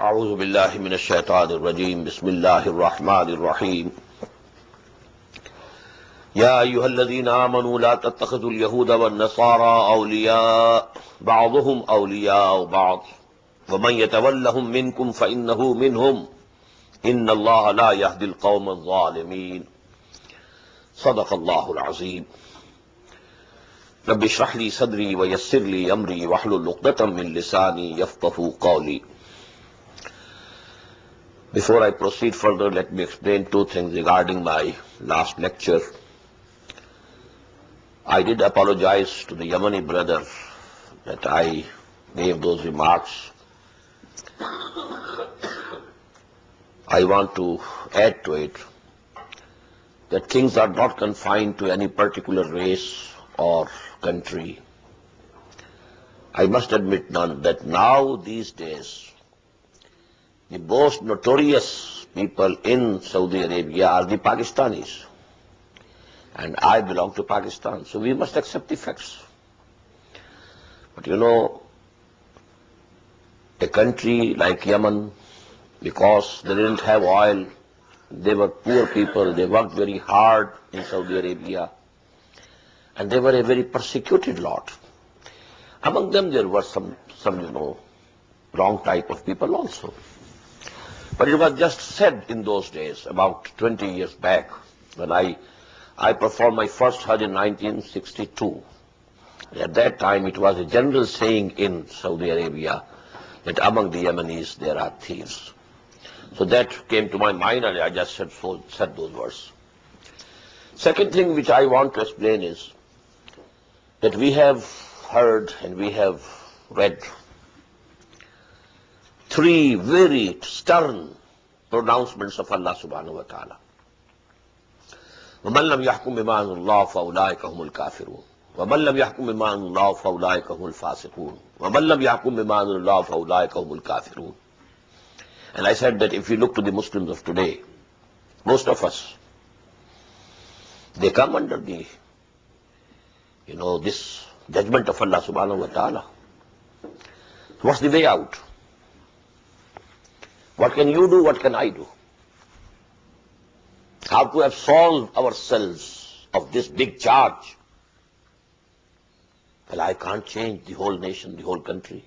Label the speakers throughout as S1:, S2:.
S1: أعوذ بالله من الشيطان الرجيم بسم الله الرحمن الرحيم يا أيها الذين آمنوا لا تتخذوا اليهود والنصارى أولياء بعضهم أولياء بعض ومن يتولهم منكم فإنه منهم إن الله لا يهدي القوم الظالمين صدق الله العظيم رب اشرح لي صدري ويسر لي أمري واحلل عقدة من لساني يفقهوا قولي. Before I proceed further, let me explain two things regarding my last lecture. I did apologize to the Yemeni brother that I gave those remarks. I want to add to it that things are not confined to any particular race or country. I must admit none that now these days the most notorious people in Saudi Arabia are the Pakistanis. And I belong to Pakistan, so we must accept the facts. But you know, a country like Yemen, because they didn't have oil, they were poor people, they worked very hard in Saudi Arabia, and they were a very persecuted lot. Among them there were some wrong type of people also. But it was just said in those days, about 20 years back, when I performed my first Hajj in 1962. At that time, it was a general saying in Saudi Arabia that among the Yemenis there are thieves. So that came to my mind, and I just said those words. Second thing which I want to explain is that we have heard and we have read three very stern pronouncements of Allah subhanahu wa ta'ala. وَمَنْ لَمْ يَحْكُمْ بِمَا أَنزَلَ اللَّهُ فَأُولَٰئِكَ هُمُ الْكَافِرُونَ وَمَنْ لَمْ يَحْكُمْ بِمَا أَنزَلَ اللَّهُ فَأُولَٰئِكَ هُمُ الْفَاسِقُونَ وَمَنْ لَمْ يَحْكُمْ بِمَا أَنزَلَ اللَّهُ فَأُولَٰئِكَ هُمُ الْكَافِرُونَ. And I said that if you look to the Muslims of today, most of us, they come under the, this judgment of Allah subhanahu wa ta'ala. What's the way out? What can you do? What can I do? How to absolve ourselves of this big charge? Well, I can't change the whole nation, the whole country.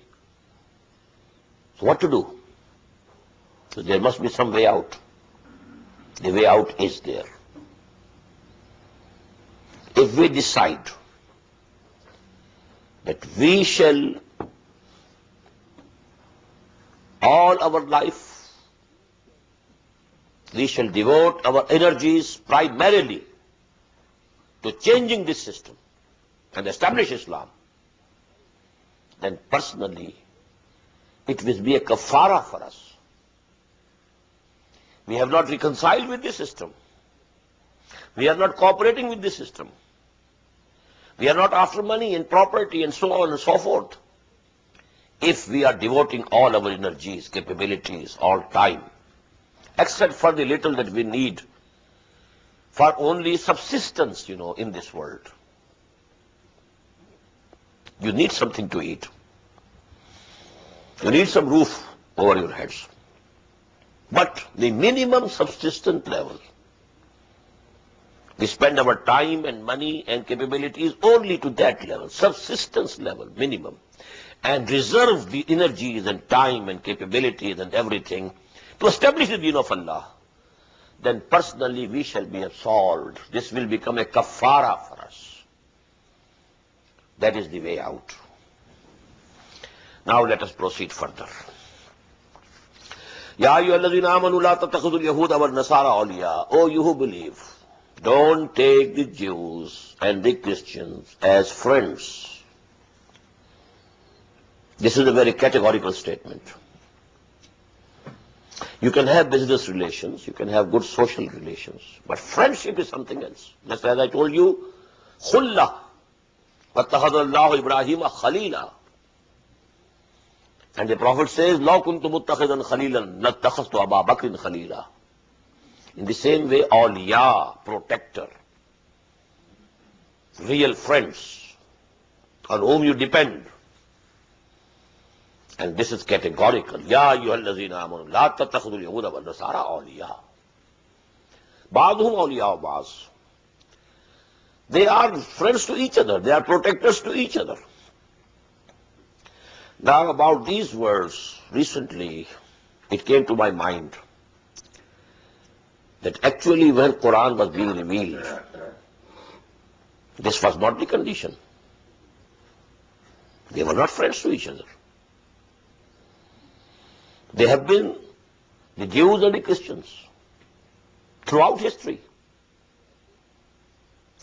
S1: So what to do? So there must be some way out. The way out is there. If we decide that we shall all our life, we shall devote our energies primarily to changing this system and establish Islam, then personally it will be a kafara for us. We have not reconciled with this system. We are not cooperating with this system. We are not after money and property and so on and so forth. If we are devoting all our energies, capabilities, all time, except for the little that we need for only subsistence, in this world. You need something to eat. You need some roof over your heads. But the minimum subsistence level, we spend our time and money and capabilities only to that level, subsistence level, minimum, and reserve the energies and time and capabilities and everything to establish the deen of Allah, then personally we shall be absolved. This will become a kafara for us. That is the way out. Now let us proceed further. Ya ayyuhalladhina amanu la tattakhidhul yahuda wal nasara awliya. Oh, you who believe, don't take the Jews and the Christians as friends. This is a very categorical statement. You can have business relations, you can have good social relations, but friendship is something else. Just as I told you, khulla, وَاتَّخَذَ اللَّهُ إِبْرَاهِيمَ خَلِيلًا. And the Prophet says, لَوْ كُنْتُ مُتَّخِذًا خَلِيلًا لَاتَّخَذْتُ أَبَا بَكْرٍ خَلِيلًا. In the same way, awliya, protector, real friends on whom you depend, And this is categorical. Ya ayyuhallazina amanu la tattakhudul yahuda wal nasara awliya. Ba'duhum awliya ba'd. They are friends to each other. They are protectors to each other. Now about these words, recently it came to my mind that actually when Quran was being revealed, this was not the condition. They were not friends to each other. They have been the Jews and the Christians throughout history.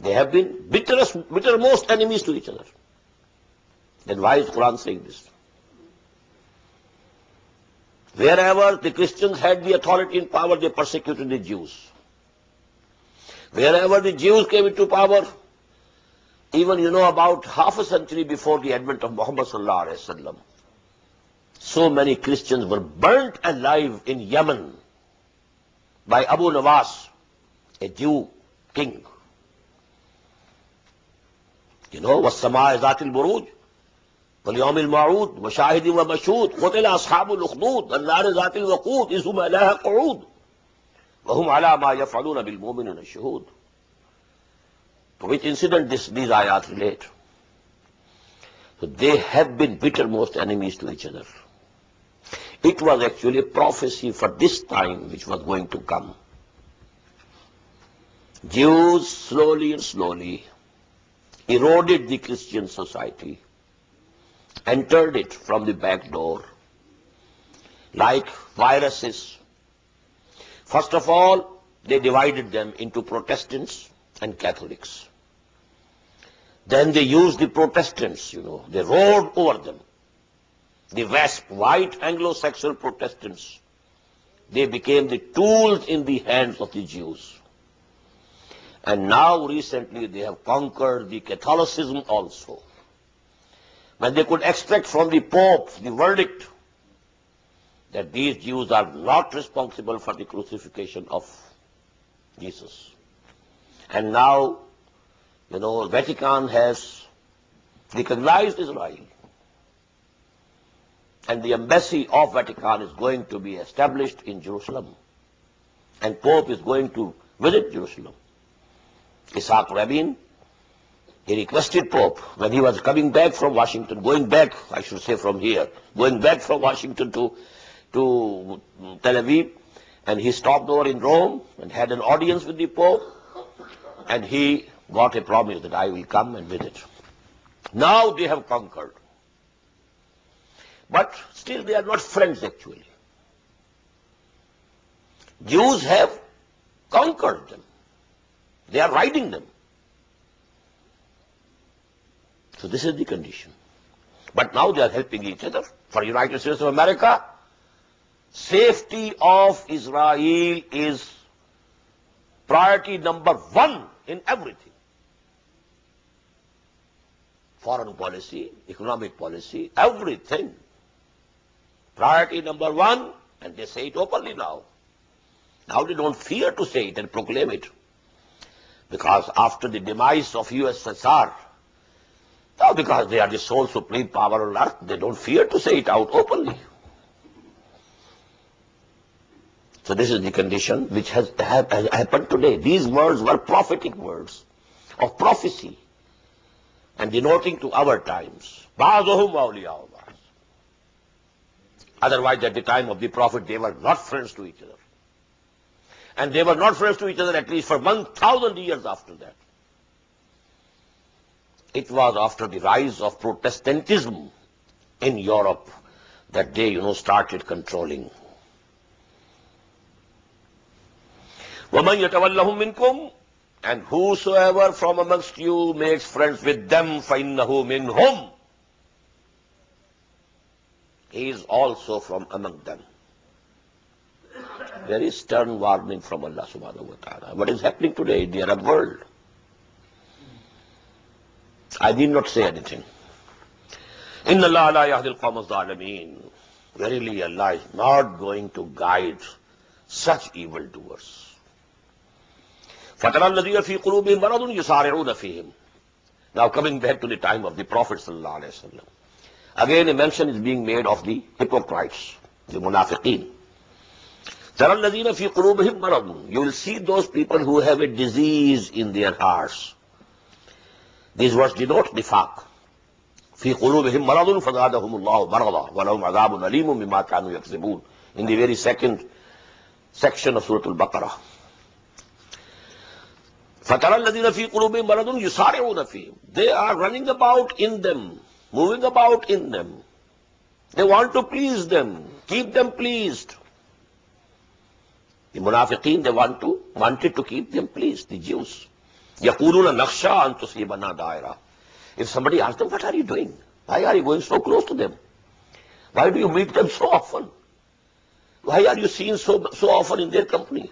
S1: They have been bittermost enemies to each other. Then why is Quran saying this? Wherever the Christians had the authority and power, they persecuted the Jews. Wherever the Jews came into power, even about half a century before the advent of Muhammad sallallahu alaihi wasallam, so many Christians were burnt alive in Yemen by Abu Nawas, a Jew king. وَالسَّمَاءِ ذَاتِ الْبُرُوجِ وَالْيَوْمِ الْمَوْعُودِ وَشَاهِدٍ وَمَشْهُودٍ قُتِلَ أَصْحَابُ الْأُخْدُودِ النَّارِ ذَاتِ الْوَقُودِ إِذْ هُمْ عَلَيْهَا قُعُودٌ وَهُمْ عَلَى مَا يَفْعَلُونَ بِالْمُؤْمِنِينَ شُهُودٌ. To which incident these ayat relate? So they have been bittermost enemies to each other. It was actually a prophecy for this time which was going to come. Jews slowly and slowly eroded the Christian society, entered it from the back door, like viruses. First of all, they divided them into Protestants and Catholics. Then they used the Protestants, they rode over them. The West, white Anglo-Saxon Protestants, they became the tools in the hands of the Jews. And now recently they have conquered the Catholicism also. When they could extract from the Pope the verdict that these Jews are not responsible for the crucifixion of Jesus. And now, Vatican has recognized Israel. And the embassy of Vatican is going to be established in Jerusalem. And Pope is going to visit Jerusalem. Isaac Rabin, he requested Pope when he was coming back from Washington, going back from Washington to Tel Aviv, and he stopped over in Rome and had an audience with the Pope, and he got a promise that I will come and visit. Now they have conquered. But still they are not friends actually. Jews have conquered them. They are riding them. So this is the condition. But now they are helping each other. For United States of America, safety of Israel is priority number one in everything. Foreign policy, economic policy, everything. Priority number one, and they say it openly now. Now they don't fear to say it and proclaim it. Because after the demise of USSR, now because they are the sole supreme power on earth, they don't fear to say it out openly. So this is the condition which has happened today. These words were prophetic words of prophecy and denoting to our times. Ba'duhum awliya ba'd. Otherwise, at the time of the Prophet, they were not friends to each other. And they were not friends to each other at least for 1,000 years after that. It was after the rise of Protestantism in Europe that they, started controlling. وَمَنْ يَتَوَلَّهُمْ مِنْكُمْ, and whosoever from amongst you makes friends with them, فَإِنَّهُ مِنْهُمْ, he is also from among them. Very stern warning from Allah subhanahu wa ta'ala. What is happening today in the Arab world? I need not say anything. Inna Allah la yahdil qawma az-zalimin. Verily Allah is not going to guide such evildoers. فَتَرَى الَّذِينَ فِي قُلُوبِهِمْ مَرَضٌ يُسَارِعُونَ فِيهِمْ. Now coming back to the time of the Prophet sallallahu alaihi wasallam, Again, a mention is being made of the hypocrites, the munafiqeen. تَرَى الَّذِينَ فِي قُلُوبِهِمْ مَرَضٌ. You will see those people who have a disease in their hearts. These words denote nifaq. فِي قُلُوبِهِمْ مَرَضٌ فَزَادَهُمُ اللَّهُ مَرَضًا وَلَهُمْ عَذَابٌ أَلِيمٌ بِمَا كَانُوا يَكْذِبُونَ. In the very second section of Surah Al-Baqarah. فَتَرَى الَّذِينَ فِي قُلُوبِهِمْ مَرَضٌ يُسَارِعُونَ فِيهِمْ. They are running about in them, moving about in them. They want to please them, keep them pleased. The munafiqeen, they wanted to keep them pleased, the Jews. يَقُولُونَ نَخْشَىٰ أَن تُصِيبَنَا دَائِرَةٌ. If somebody asks them, what are you doing? Why are you going so close to them? Why do you meet them so often? Why are you seen so often in their company?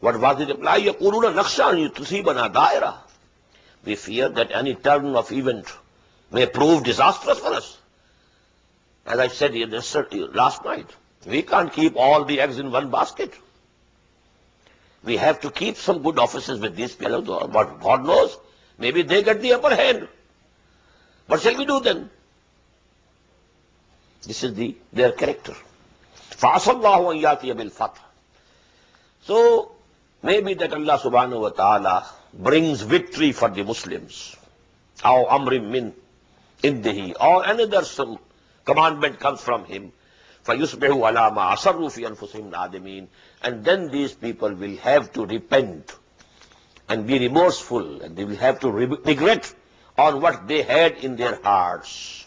S1: What was the reply? يَقُولُونَ نَخْشَىٰ أَن تُصِيبَنَا دَائِرَةٌ. We fear that any turn of event may prove disastrous for us. As I said last night, we can't keep all the eggs in one basket. We have to keep some good offices with these fellows, but God knows, maybe they get the upper hand. What shall we do then? This is their character. فَعَسَى اللَّهُ أَن يَأْتِيَ بِالْفَتْحِ. So, maybe that Allah subhanahu wa ta'ala brings victory for the Muslims. أَوْ أَمْرٍ مِّنْ إِنْدِهِ. Or another some commandment comes from him. فَيُصْبِحُوا عَلَى مَا أَصَرُّوا فِي أَنفُسِهِمْ نَادِمِينَ. And then these people will have to repent and be remorseful, and they will have to regret on what they had in their hearts.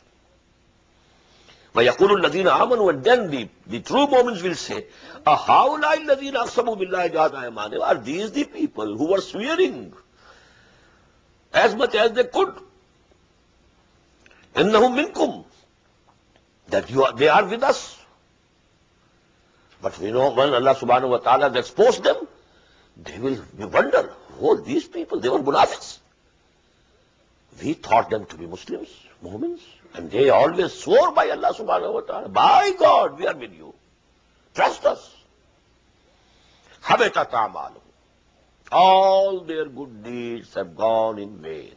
S1: وَيَقُولُ الَّذِينَ آمَنُوا. And then the true moments will say, أَهَؤُلَاءِ الَّذِينَ أَقْسَمُوا بِاللَّهِ جَهْدَ أَيْمَانِهِمْ. Are these the people who were swearing as much as they could? إِنَّهُمْ مِنْكُمْ. That they are with us. But we know when Allah subhanahu wa ta'ala has exposed them, they will wonder, oh, these people, they were munafiqs. We thought them to be Muslims, Mu'mins, and they always swore by Allah subhanahu wa ta'ala, by God, we are with you. Trust us. Habitat a'maluhum. All their good deeds have gone in vain.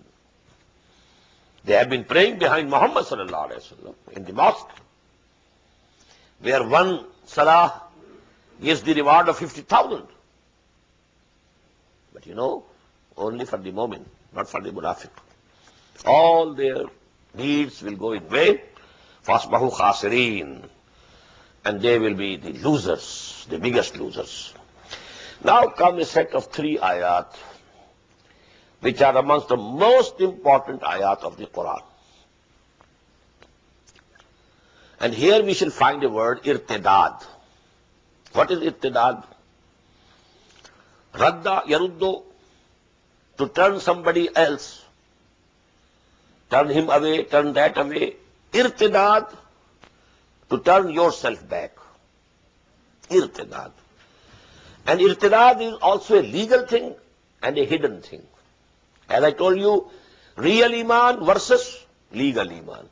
S1: They have been praying behind Muhammad sallallahu alayhi wa sallam in the mosque, where one salah gives the reward of 50,000. But you know, only for the mu'min, not for the munafiq. All their deeds will go in vain. فَأَصْبَحُوا خَاسِرِينَ. And they will be the losers, the biggest losers. Now come a set of 3 ayat, which are amongst the most important ayat of the Quran. And here we shall find a word, irtidad. What is irtidad? Radda, yaruddo, to turn somebody else. Turn him away, turn that away. Irtidad, to turn yourself back. Irtidad. And irtidad is also a legal thing and a hidden thing. As I told you, real iman versus legal iman.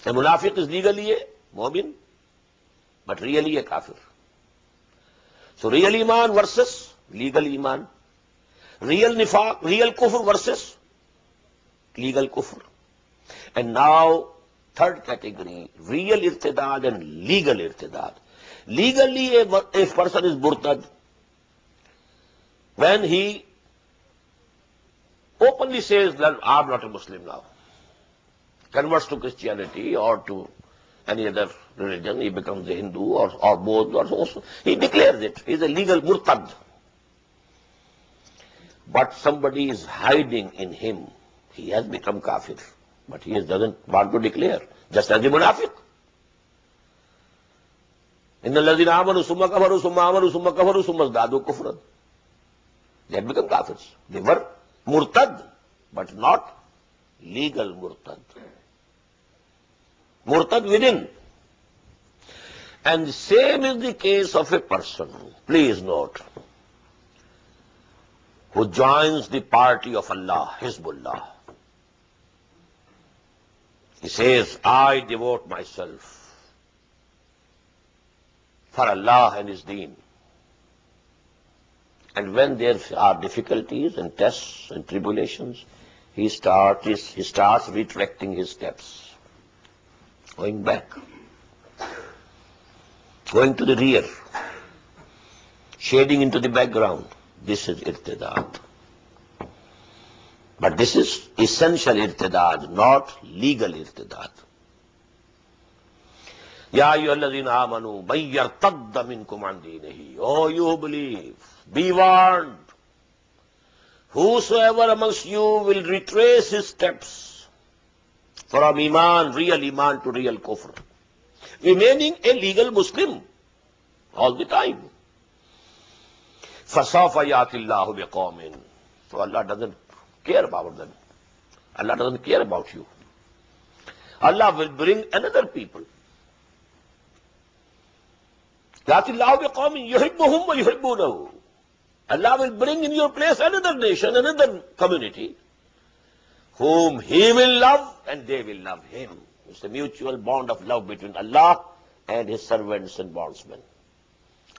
S1: A munafiq is legally a mu'min, but really a kafir. So real iman versus legal iman. Real nifaq, real kufr versus legal kufr. And now, third category, real irtidad and legal irtidad. Legally, a person is murtad when he openly says that I'm not a Muslim now. Converts to Christianity or to any other religion, he becomes a Hindu or both, or also. He declares it. He is a legal murtad. But somebody is hiding in him. He has become kafir, but he doesn't want to declare, just as the munafiq. Inna alladhina amanu summa kafaru summa amanu summa kafaru summa zdadu kufran. They had become kafirs. They were murtad, but not legal murtad. Murtad within. And the same is the case of a person, please note, who joins the party of Allah, Hizbullah. He says, I devote myself for Allah and His deen. And when there are difficulties and tests and tribulations, he starts retracting his steps. going back, going to the rear, shading into the background. This is irtidad. But this is essential irtidad, not legal irtidad. Ya ayyuhalladhina amanu man yartadda minkum an dinihi. Oh, you who believe, be warned. Whosoever amongst you will retrace his steps from iman, real iman to real kufr, remaining a legal Muslim all the time. فَسَوْفَ يَأْتِ اللَّهُ بِقَوْمٍ. So Allah doesn't care about them. Allah doesn't care about you. Allah will bring another people. يَأْتِ اللَّهُ بِقَوْمٍ يُحِبُّهُمْ وَيُحِبُّونَهُ. Allah will bring in your place another nation, another community, whom He will love and they will love Him. It's a mutual bond of love between Allah and His servants and bondsmen.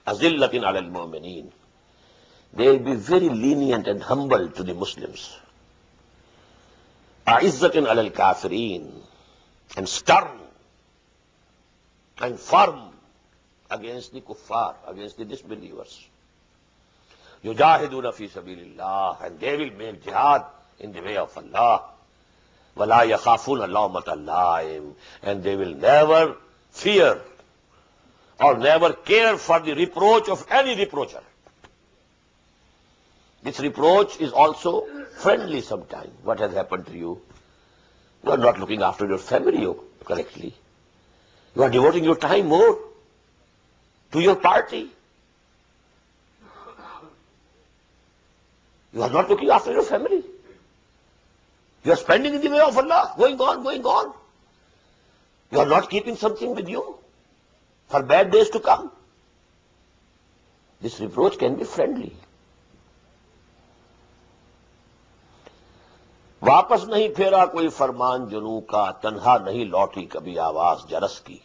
S1: أَذِلَّةٍ عَلَى الْمُؤْمِنِينَ. They will be very lenient and humble to the Muslims. أَعِزَّةٍ عَلَى الْكَافِرِينَ. And stern and firm against the kuffar, against the disbelievers. يُجَاهِدُونَ فِي سَبِيلِ اللَّهِ. And they will make jihad in the way of Allah. وَلَا يَخَافُونَ لَوْمَةَ اللَّائِمِ. And they will never fear or never care for the reproach of any reproacher. This reproach is also friendly sometimes. What has happened to you? You are not looking after your family correctly. You are devoting your time more to your party. You are not looking after your family. You are spending in the way of Allah, going on, going on. You are not keeping something with you for bad days to come. This reproach can be friendly. वापस नहीं फेरा कोई फरमान जुनू का, तन्हा नहीं लौटी कभी आवाज जरस की।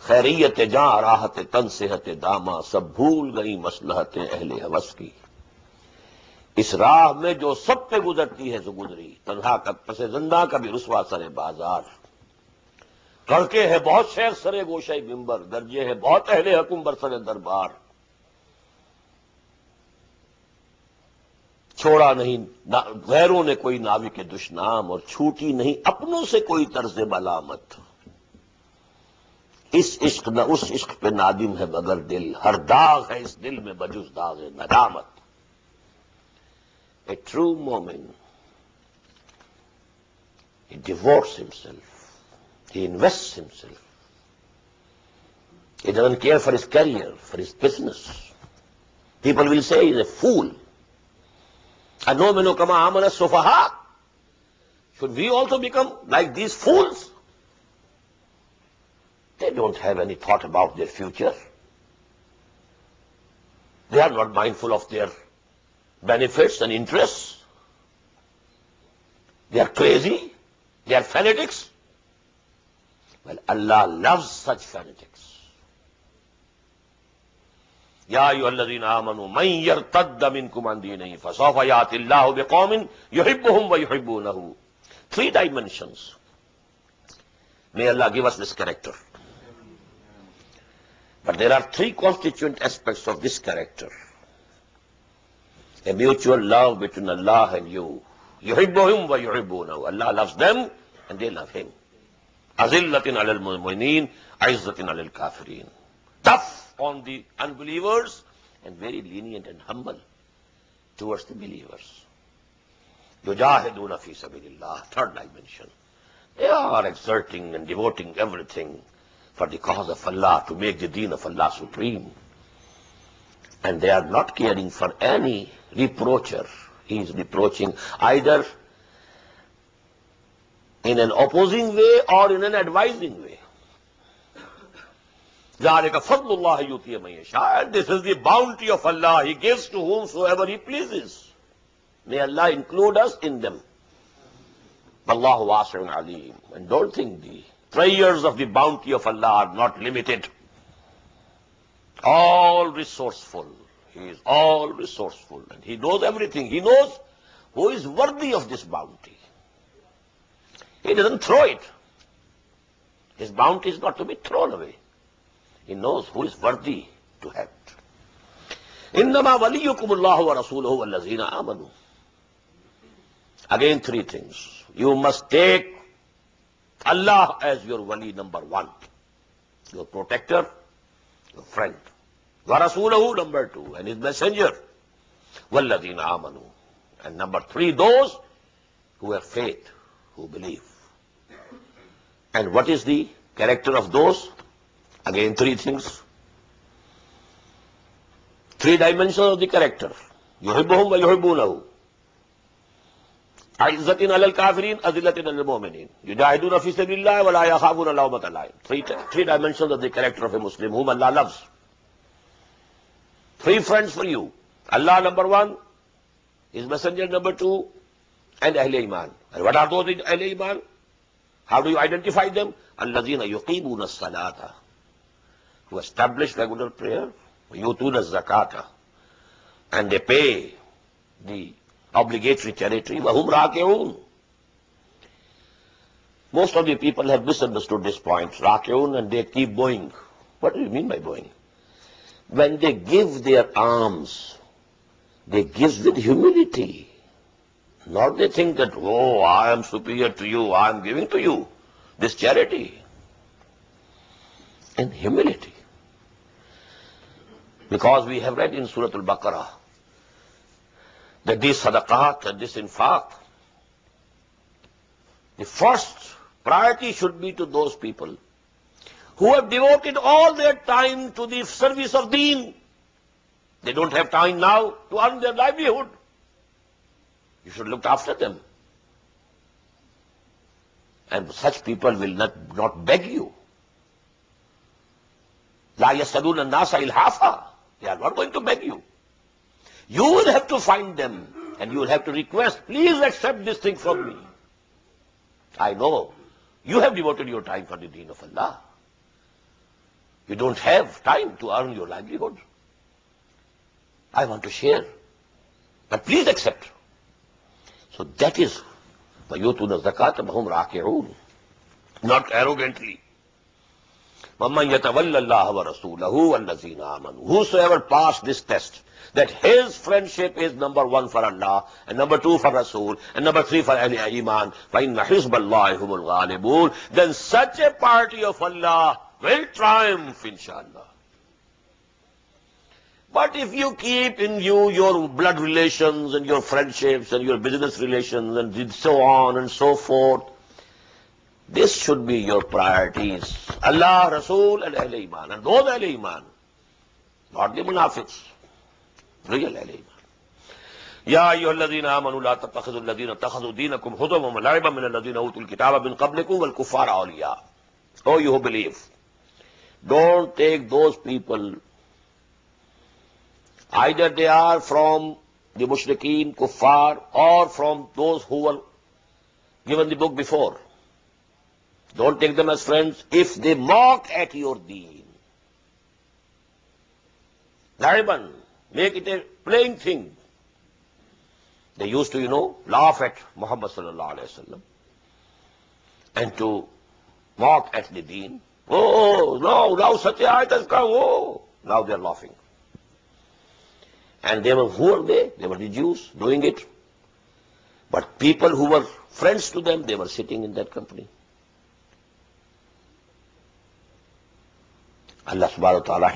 S1: खैरियत जां राहत तन सेहत दामा, सब भूल गई मसलहतें अहले हवस की। इस राह में जो सब पे गुजरती है जो गुजरी, तन्हा का पसे जिंदा कभी रुसवा सरे बाजार। करके है बहुत शेर सरे गोशे मिंबर, दर्जे है बहुत अहले हकुम बरसरे दरबार। छोड़ा नहीं गैरों ने कोई नावी के दुश्नाम, और छूटी नहीं अपनों से कोई तर्ज मलामत। इस इश्क न उस इश्क पे नादिम है मगर दिल, हर दाग है इस दिल में बजुज दाग नदामत। A true momin, he devotes himself, he invests himself. He doesn't care for his career, for his business. People will say he's a fool. أَنُؤْمِنُ كَمَا آمَنَ السُّفَهَاءُ. Should we also become like these fools? They don't have any thought about their future. They are not mindful of their benefits and interests. They are crazy. They are fanatics. Well, Allah loves such fanatics. या अय्युहल्लज़ीना आमनू मन यर्तद्द मिनकुम अन दीनिही फसौफ याति अल्लाहु बिक़ौमिन युहिब्बुहुम व युहिब्बूनहु. 3 dimensions. May Allah give us this character. But there are 3 constituent aspects of this character. A mutual love between Allah and you. Yuhibbuhum wa yuhibbunahu. Allah loves them and they love Him. Azillatin alal mu'minin, aizzatin alal kafirin. Tough on the unbelievers and very lenient and humble towards the believers. Yujahiduna fi sabilillah. 3rd dimension. They are exerting and devoting everything for the cause of Allah, to make the deen of Allah supreme. And they are not caring for any reproacher. He is reproaching either in an opposing way or in an advising way. ذَلِكَ فَضْلُ اللَّهِ يُؤْتِيهِ مَن يَشَاءُ. And this is the bounty of Allah. He gives to whomsoever He pleases. May Allah include us in them. Allahu wasi'un alim. And don't think the prayers of the bounty of Allah are not limited. All resourceful. He is all resourceful. And He knows everything. He knows who is worthy of this bounty. He doesn't throw it. His bounty is not to be thrown away. He knows who is worthy to have it. إِنَّمَا وَلِيُّكُمُ اللَّهُ وَرَسُولُهُ وَالَّذِينَ آمَنُوا. Again, three things. You must take Allah as your wali number one, your protector, your friend. وَرَسُولَهُ number two, and his messenger. وَالَّذِينَ آمَنُوا. And number three, those who have faith, who believe. And what is the character of those? Again, three things. Three dimensions of the character. يُحِبُّهُمْ وَيُحِبُّونَهُ. عِزَّةٍ عَلَى الْكَافِرِينَ أَذِلَّةٍ عَلَى الْمُؤْمِنِينَ يُجَاهِدُونَ فِي سَبِيلِ اللَّهِ وَلَا يَخَافُونَ لَوْمَةَ لَائِمٍ. Three dimensions of the character of a Muslim whom Allah loves. Three friends for you. Allah number one, His messenger number two, and Ahl Iman. And what are those in Ahl Iman? How do you identify them? الَّذِينَ يُقِيمُونَ الصَّلَاةَ. Who establish regular prayer. وَيُؤْتُونَ الزَّكَاةَ. And they pay the obligatory charity. وَهُمْ رَاكِعُونَ. Most of the people have misunderstood this point. Raki'un, and they keep bowing. What do you mean by bowing? When they give their alms, they give with humility. Not they think that, oh, I am superior to you, I am giving to you this charity. In humility. Because we have read in Surah Al-Baqarah that this sadaqat and this infaq, the first priority should be to those people who have devoted all their time to the service of deen. They don't have time now to earn their livelihood. You should look after them. And such people will not beg you. لَا يَسْأَلُونَ النَّاسَ إِلْحَافًا. They are not going to beg you. You will have to find them and you will have to request, please accept this thing from me. I know you have devoted your time for the deen of Allah. You don't have time to earn your livelihood. I want to share, but please accept. So that is وَيُؤْتُونَ الزَّكَاةَ وَهُمْ رَاكِعُونَ. Not arrogantly. وَمَنْ يَتَوَلَّ اللَّهَ وَرَسُولَهُ وَالَّذِينَ آمَنُوا. Whosoever passed this test, that his friendship is number one for Allah, and number two for Rasul, and number three for Ahl Iman, فَإِنَّ حِزْبَ اللَّهِ هُمُ الْغَالِبُونَ. Then such a party of Allah will triumph, inshallah. But if you keep in view your blood relations and your friendships and your business relations and so on and so forth, this should be your priorities. Allah, Rasul, and Ahl Iman. And those Ahl Iman, not the munafiqs, real Ahl Iman. يا أيها الذين آمنوا لا تتخذوا الذين اتخذوا دينكم هزوا ولاعبا من الذين أوتوا الكتاب من قبلكم والكفار أولياء. Oh, you who believe, don't take those people, either they are from the mushrikeen, kuffar, or from those who were given the book before. Don't take them as friends if they mock at your deen. Lariban, make it a playing thing. They used to, laugh at Muhammad sallallahu alayhi wa sallam and to mock at the deen. Oh, no, now such a ayat has come. Oh, now they are laughing. And who were they? They were the Jews doing it. But people who were friends to them, they were sitting in that company. Allah subhanahu wa ta'ala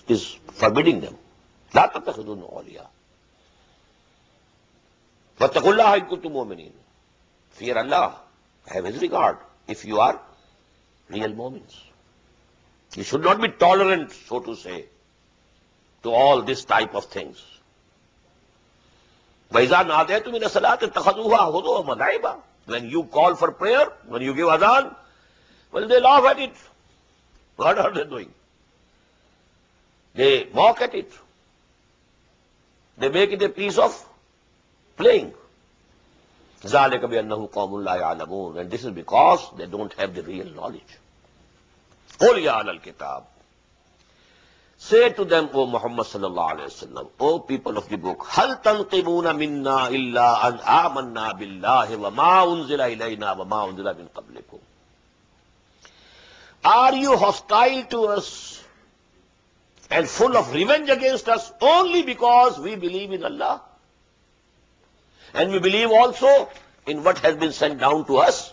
S1: is forbidding them. لا تتخذون أولياء. واتقوا الله إن كنتم مؤمنين. Fear Allah. Have His regard if you are real mu'mins. You should not be tolerant, so to say, to all this type of things. وَإِذَا نَادَيْتُمْ مِنَ الصَّلَاةِ اتَّخَذُوهَا هُزُوًا وَلَعِبًا. When you call for prayer, when you give adhan, well, they laugh at it. What are they doing? They mock at it. They make it a piece of playing. ذَلِكَ بِأَنَّهُ قَوْمٌ لَا يَعْلَمُونَ. And this is because they don't have the real knowledge. قُلْ يَا أَهْلَ الْكِتَابِ. Say to them, O Muhammad sallallahu alayhi wa sallam, O people of the book, هَلْ تَنْقِمُونَ مِنَّا إِلَّا أَنْ آمَنَّا بِاللَّهِ وَمَا أُنزِلَ إِلَيْنَا وَمَا أُنزِلَ مِنْ قَبْلِكُمْ. Are you hostile to us and full of revenge against us only because we believe in Allah? And we believe also in what has been sent down to us.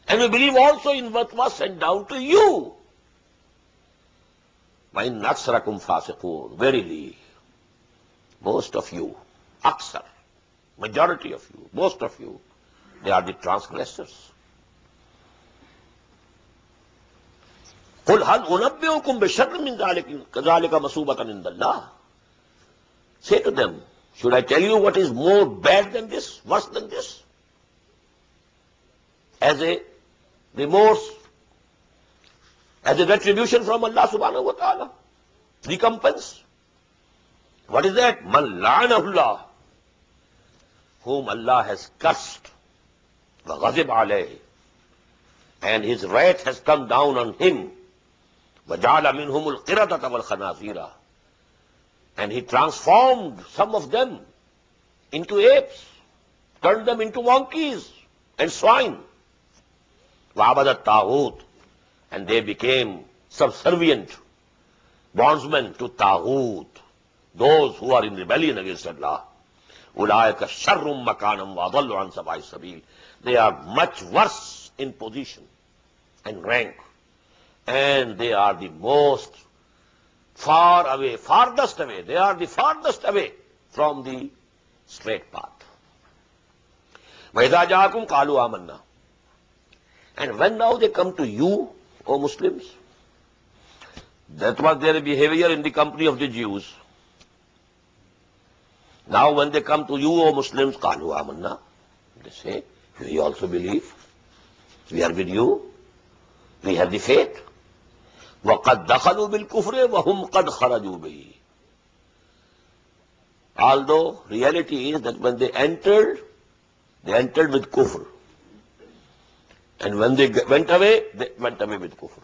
S1: And we believe also in what was sent down to you. وَإِنَّ أَكْثَرَكُمْ فَاسِقُونَ. Verily, most of you, aksar, majority of you, most of you, they are the transgressors. قُلْ هَلْ أُنَبِّئُكُمْ بِشَرٍّ مِّن ذَلِكَ مَثُوبَةً عِندَ اللَّهِ. Say to them, should I tell you what is more bad than this, worse than this? As a remorse, as a retribution from Allah subhanahu wa ta'ala, recompense. What is that? Man la'anahullah, whom Allah has cursed, wa ghazib alayh, and his wrath has come down on him, wa ja'ala minhumul qiradata wal khanazira, and he transformed some of them into apes, turned them into monkeys and swine. Wa abadat taghut, and they became subservient bondsmen to taghut, those who are in rebellion against Allah. Ulaika sharrum makanam wa adallu an sawa'i sabil. They are much worse in position and rank, and they are the most far away, farthest away. They are the farthest away from the straight path. وَإِذَا جَاءَكُمْ قَالُوا آمَنَّا. And when now they come to you, O Muslims, that was their behavior in the company of the Jews. Now when they come to you, O Muslims, قَالُوا آمَنَّا, they say, we also believe. We are with you. We have the faith. وَقَدْ دَخَلُوا بِالْكُفْرِ وَهُمْ قَدْ خَرَجُوا بِهِ. Although reality is that when they entered with kufr. And when they went away with kufr.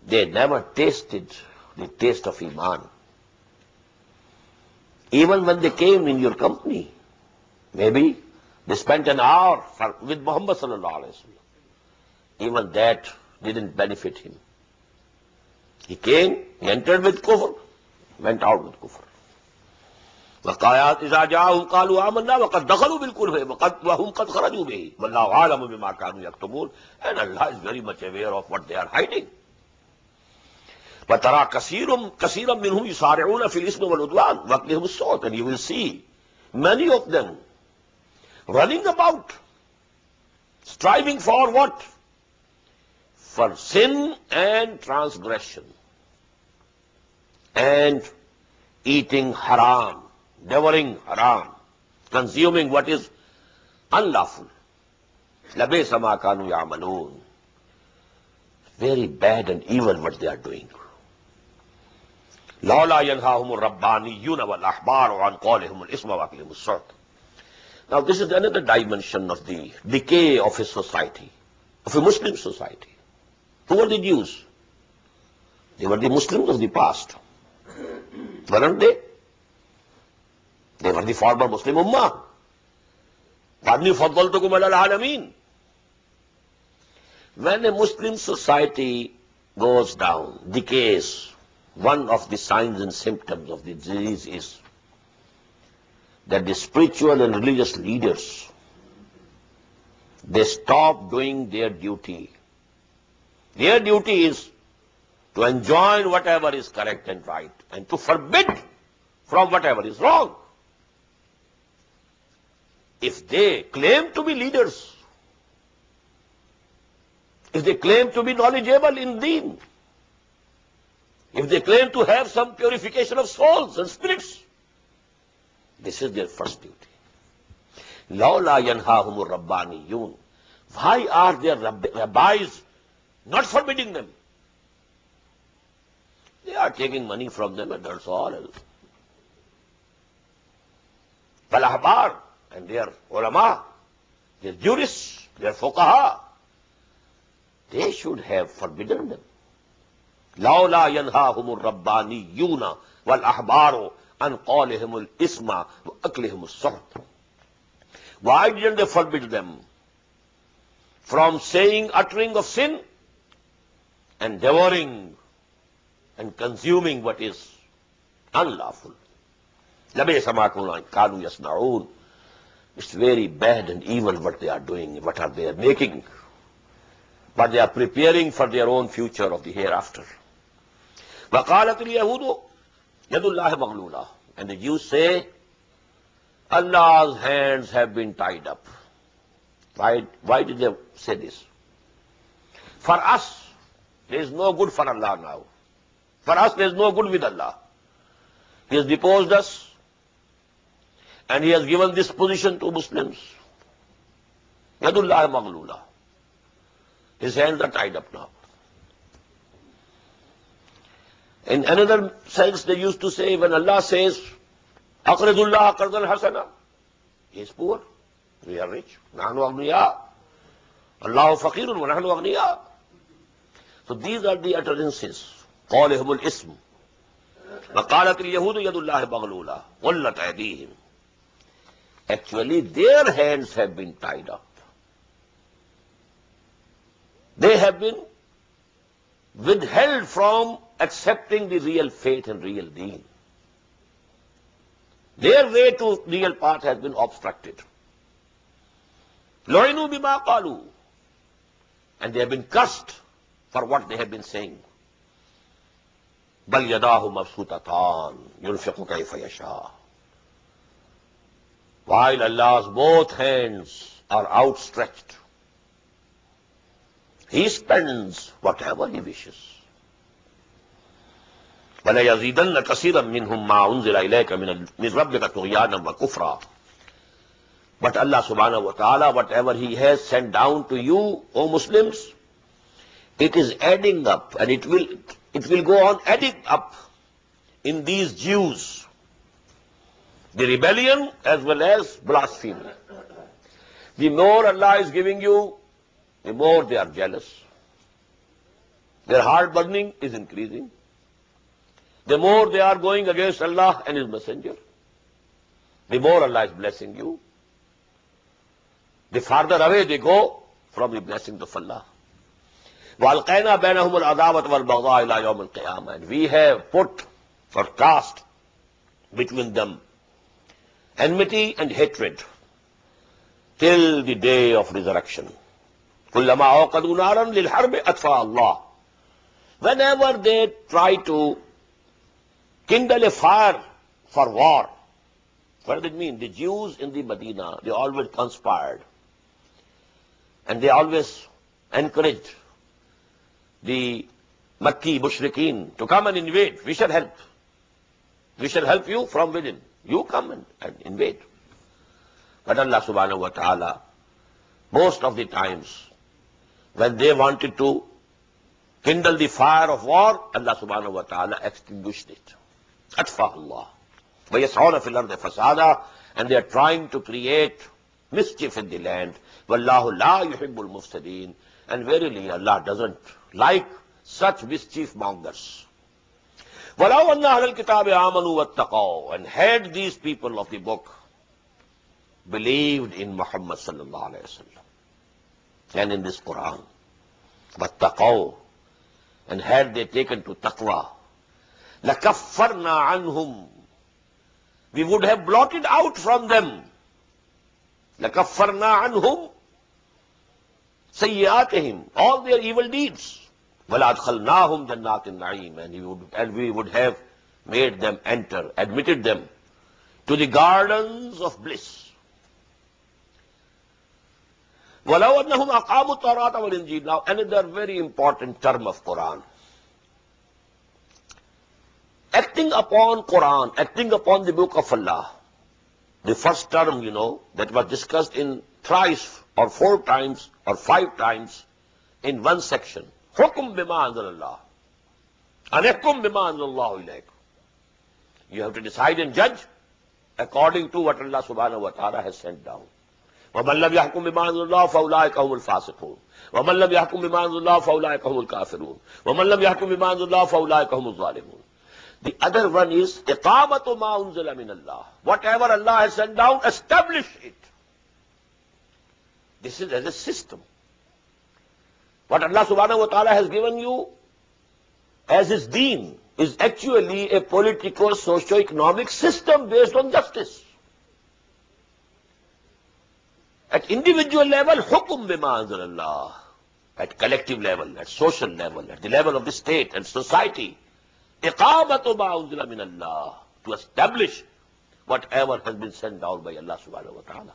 S1: They never tasted the taste of Iman. Even when they came in your company, maybe they spent an hour with Muhammad sallallahu alaihi wasallam. Even that didn't benefit him. He came, he entered with kufr, went out with kufr. وَقَالَتْ إِذَا جَاءَهُمْ قَالُوا آمَنَّا وَقَدْ دَخَلُوا بِالْكُفْرِ وَهُمْ قَدْ خَرَجُوا بِهِ وَاللَّهُ أَعْلَمُ بِمَا كَانُوا يَكْتُمُونَ. And Allah is very much aware of what they are hiding. وَتَرَى كَثِيرًا مِّنْهُمْ يُسَارِعُونَ فِي الْإِثْمِ وَالْعُدْوَانِ وَأَكْلِهِمُ السُّحْتَ. And you will see many of them running about, striving for what? For sin and transgression, and eating haram, devouring haram, consuming what is unlawful. لَبِئْسَ مَا كَانُوا يَعْمَلُونَ. Very bad and evil what they are doing. لَوْلَا يَنْهَاهُمُ الرَّبَّانِيُّونَ وَالْأَحْبَارُ عَنْ قَوْلِهِمُ الْإِثْمَ وَأَكْلِهِمُ السُّحْتَ. Now this is another dimension of the decay of a society, of a Muslim society. Who were the Jews? They were the Muslims of the past. Weren't they? They were the former Muslim Ummah. وَأَنِّي فَضَّلْتُكُمْ عَلَى الْعَالَمِينَ. When a Muslim society goes down, decays, one of the signs and symptoms of the disease is that the spiritual and religious leaders, they stop doing their duty. Their duty is to enjoin whatever is correct and right, and to forbid from whatever is wrong. If they claim to be leaders, if they claim to be knowledgeable in deen, if they claim to have some purification of souls and spirits, this is their first duty. لَوْلَا يَنْهَاهُمُ الرَّبَّانِيُّونَ. Why are their rabbis not forbidding them? They are taking money from them, and that's all. Wal-ahbar, and their ulama, their jurists, their fuqaha, they should have forbidden them. لَوْلَا يَنْهَاهُمُ الرَّبَّانِيُّونَ وَالْأَحْبَارُ عَنْ قَوْلِهِمُ الْإِثْمَ وَأَكْلِهِمُ السُّحْتَ. Why didn't they forbid them? from saying, uttering of sin, and devouring and consuming what is unlawful. It's very bad and evil what they are doing, what are they making, but they are preparing for their own future of the hereafter. وَقَالَتِ الْيَهُودُ يَدُ اللَّهِ مَغْلُولَةٌ. And the Jews say, Allah's hands have been tied up. Why did they say this? For us, there is no good for Allah now. For us, there is no good with Allah. He has deposed us, and He has given this position to Muslims. Yadullahi maghlula. His hands are tied up now. In another sense, they used to say, when Allah says, Aqridullah qardan hasana, He is poor, we are rich. Nahnu aghniya. Allahu faqirun wa nahnu aghniya. So these are the utterances. قَالِهُمُ الْإِسْمُ وَقَالَتِ الْيَهُودُ يَدُ اللَّهِ مَغْلُولَةٌ غُلَّتْ أَيْدِيهِمْ. Actually, their hands have been tied up. They have been withheld from accepting the real faith and real deen. Their way to real path has been obstructed. لُعِنُوا بِمَا قَالُوا. And they have been cursed for what they have been saying. بَلْ يَدَاهُ مَبْسُوطَتَانِ يُنْفِقُ كَيْفَ يَشَاءُ. While Allah's both hands are outstretched, He spends whatever He wishes. وَلَيَزِيدَنَّ كَثِيرًا مِّنْهُمْ مَا أُنزِلَ إِلَيْكَ مِنْ رَبِّكَ طُغْيَانًا وَكُفْرًا. But Allah subhanahu wa ta'ala, whatever He has sent down to you, O Muslims, it is adding up, and it will go on adding up in these Jews, the rebellion as well as blasphemy. The more Allah is giving you, the more they are jealous. Their heart burning is increasing. The more they are going against Allah and His Messenger, the more Allah is blessing you. The farther away they go from the blessings of Allah. وَأَلْقَيْنَا بَيْنَهُمُ الْعَدَاوَةَ وَالْبَغْضَاءَ إِلَى يَوْمِ الْقِيَامَةِ. And we have put or cast between them enmity and hatred till the day of resurrection. كُلَّمَا أَوْقَدُوا نَارًا لِلْحَرْبِ أَطْفَأَهَا اللَّهُ. Whenever they try to kindle a fire for war, what does it mean? The Jews in the Medina, they always conspired, and they always encouraged the Makki Mushrikeen to come and invade. We shall help. We shall help you from within. You come and invade. But Allah subhanahu wa ta'ala, most of the times, when they wanted to kindle the fire of war, Allah subhanahu wa ta'ala extinguished it. Atfah Allah. وَيَسْعُونَ فِي الْأَرْضِ فَسَادًا. And they are trying to create mischief in the land. وَاللَّهُ لَا يُحِبُّ الْمُفْسِدِينَ. And verily Allah doesn't like such mischief mongers. وَلَوْ أَنَّ أَهْلَ الْكِتَابِ آمَنُوا وَاتَّقَوْا. And had these people of the book believed in Muhammad sallallahu alayhi wa sallam and in this Quran, وَاتَّقَوْا, and had they taken to taqwa, لَكَفَّرْنَا عَنْهُمْ, we would have blotted out from them, لَكَفَّرْنَا عَنْهُمْ سَيِّئَاتِهِمْ, all their evil deeds, وَلَأَدْخَلْنَاهُمْ جَنَّاتِ النَّعِيمِ, and we would have made them enter, admitted them to the gardens of bliss. وَلَوْ أَنَّهُمْ أَقَامُوا التَّوْرَاةَ وَالْإِنْجِيلَ. Now another very important term of Quran. Acting upon Quran, acting upon the book of Allah. The first term, that was discussed in thrice or 4 times or 5 times in one section. حُكُمْ بِمَا أَنزَلَ اللَّهُ. أَنْحُكُمْ بِمَا أَنزَلَ اللَّهُ إِلَيْكُمْ. You have to decide and judge according to what Allah subhanahu wa ta'ala has sent down. وَمَنْ لَمْ يَحْكُمْ بِمَا أَنزَلَ اللَّهُ فَأُولَٰئِكَ هُمُ الْفَاسِقُونَ وَمَنْ لَمْ يَحْكُمْ بِمَا أَنزَلَ اللَّهُ فَأُولَٰئِكَ هُمُ الْكَافِرُونَ وَمَنْ لَمْ يَحْكُمْ بِمَا أَنزَلَ اللَّهُ فَأُولَٰئِكَ هُمُ الظَّالِمُونَ. The other one is إِقَامَةُ مَا أُنزِلَ مِنَ اللَّهِ. Whatever Allah has sent down, establish it. This is as a system. What Allah subhanahu wa ta'ala has given you as his deen is actually a political, socio-economic system based on justice. At individual level, hukum bima anzalallah. At collective level, at social level, at the level of the state and society, iqamatu ma unzila min Allah, to establish whatever has been sent down by Allah subhanahu wa ta'ala,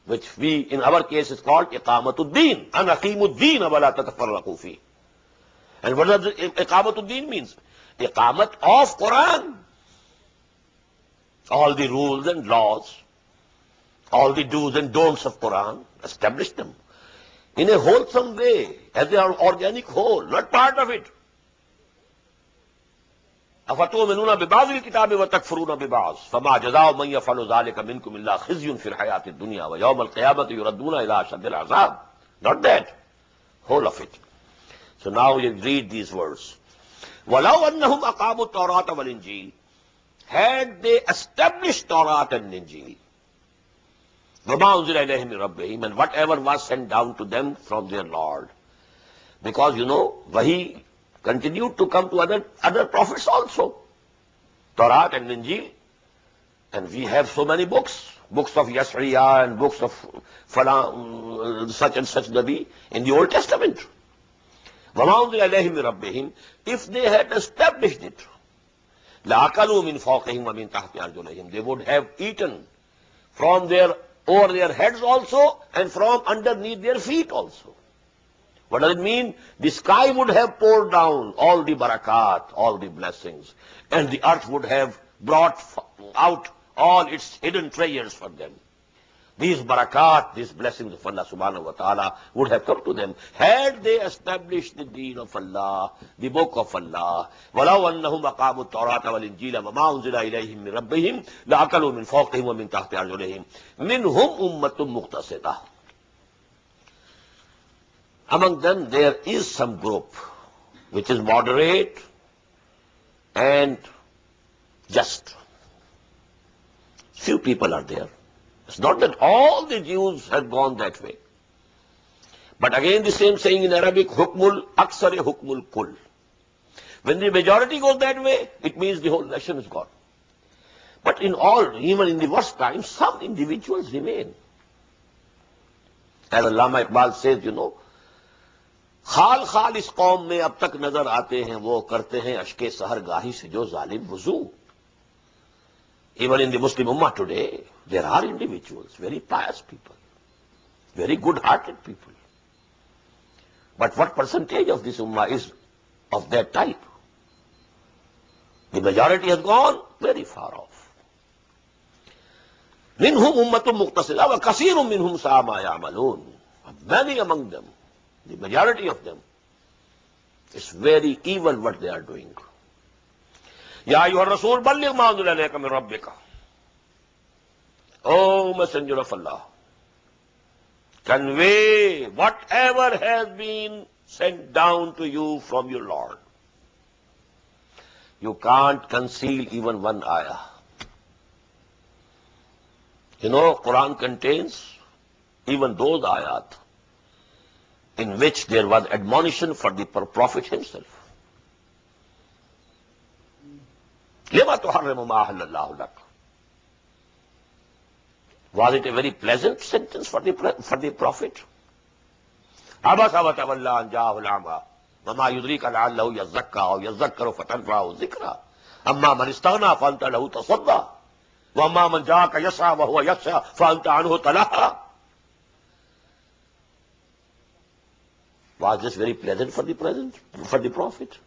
S1: which we, in our case, is called iqamatuddin, an aqimuddin wa la tatafarraqu fi. And what does iqamatuddin means? Iqamat of Quran. All the rules and laws, all the do's and don'ts of Quran, establish them in a wholesome way, as they are organic whole, not part of it. أفتؤمنون ببعض الكتاب وتكفرون ببعض فما جزاء من يفعل ذلك منكم إلا خزي في الحياة الدنيا ويوم القيامة يردون إلى أشد العذاب. Not that, whole of it. So now you read these words. وَلَوْ أَنَّهُمْ أَقَامُوا التَّوْرَاةَ وَالْإِنْجِيلَ, had they established Torah and Injil, وَمَا أُنزِلَ إِلَيْهِمْ مِنْ رَبِّهِمْ, and whatever was sent down to them from their Lord. Because, Wahi continued to come to other prophets also. Torah and Injil. And we have so many books of Yashriya and books of such and such Nabi in the Old Testament. وَمَا أُنزِلَ إِلَيْهِمْ مِنْ رَبِّهِمْ, if they had established it, لَأَكَلُوا مِنْ فَوْقِهِمْ وَمِنْ تَحْتِ أَرْجُلِهِمْ, they would have eaten from over their heads also and from underneath their feet also. What does it mean? The sky would have poured down all the barakat, all the blessings, and the earth would have brought out all its hidden treasures for them. These barakat, these blessings of Allah subhanahu wa ta'ala would have come to them had they established the deen of Allah, the book of Allah. وَلَوْ أَنَّهُمْ أَقَامُوا التَّوْرَاةَ وَالْإِنْجِيلَ وَمَا أُنزِلَ إِلَيْهِمْ مِنْ رَبِّهِمْ لَأَكَلُوا مِنْ فَوْقِهِمْ وَمِنْ تَحْتِ أَرْجُلِهِمْ مِنْهُمْ أُمَّةٌ مُقْتَصِدَةٌ. Among them there is some group which is moderate and just. Few people are there. It's not that all the Jews had gone that way. But again the same saying in Arabic, hukmul aksari hukmul kull. When the majority goes that way, it means the whole nation is gone. But in all, even in the worst times, some individuals remain. As Allama Iqbal says, खाल खाल इस कौम में अब तक नजर आते हैं वो करते हैं अश्के सहरगाही से जो जालिम वुजू. Even in the Muslim Ummah today, there are individuals, very pious people, very good-hearted people. But what percentage of this Ummah is of that type? The majority has gone very far off. Minhum ummatun muqtasida wa kasirun minhum sa'a ma ya'malun. Many among them, the majority of them, it's very evil what they are doing. Ya ayyuhar rasul balligh ma unzila ilayka min rabbika. O Messenger of Allah, convey whatever has been sent down to you from your Lord. You can't conceal even one ayah. Quran contains even those ayat in which there was admonition for the Prophet himself. لِمَا تُحَرِّمُ مَا أَحَلَّ اللَّهُ لَكَ. Was it a very pleasant sentence for the Prophet? عَبَسَ وَتَوَلَّىٰ أَن جَاءَهُ الْأَعْمَىٰ وَمَا يُدْرِيكَ لَعَلَّهُ يَزَّكَّىٰ أَوْ يَذَّكَّرُ فَتَنفَعَهُ الذِّكْرَىٰ أَمَّا مَنِ اسْتَغْنَىٰ فَأَنتَ لَهُ تَصَدَّىٰ وَأَمَّا مَنْ جَاءَكَ يَسْعَىٰ وَهُوَ يَخْشَىٰ فَأَنتَ عَنْهُ تَلَهَّىٰ. Was this very pleasant for the Prophet?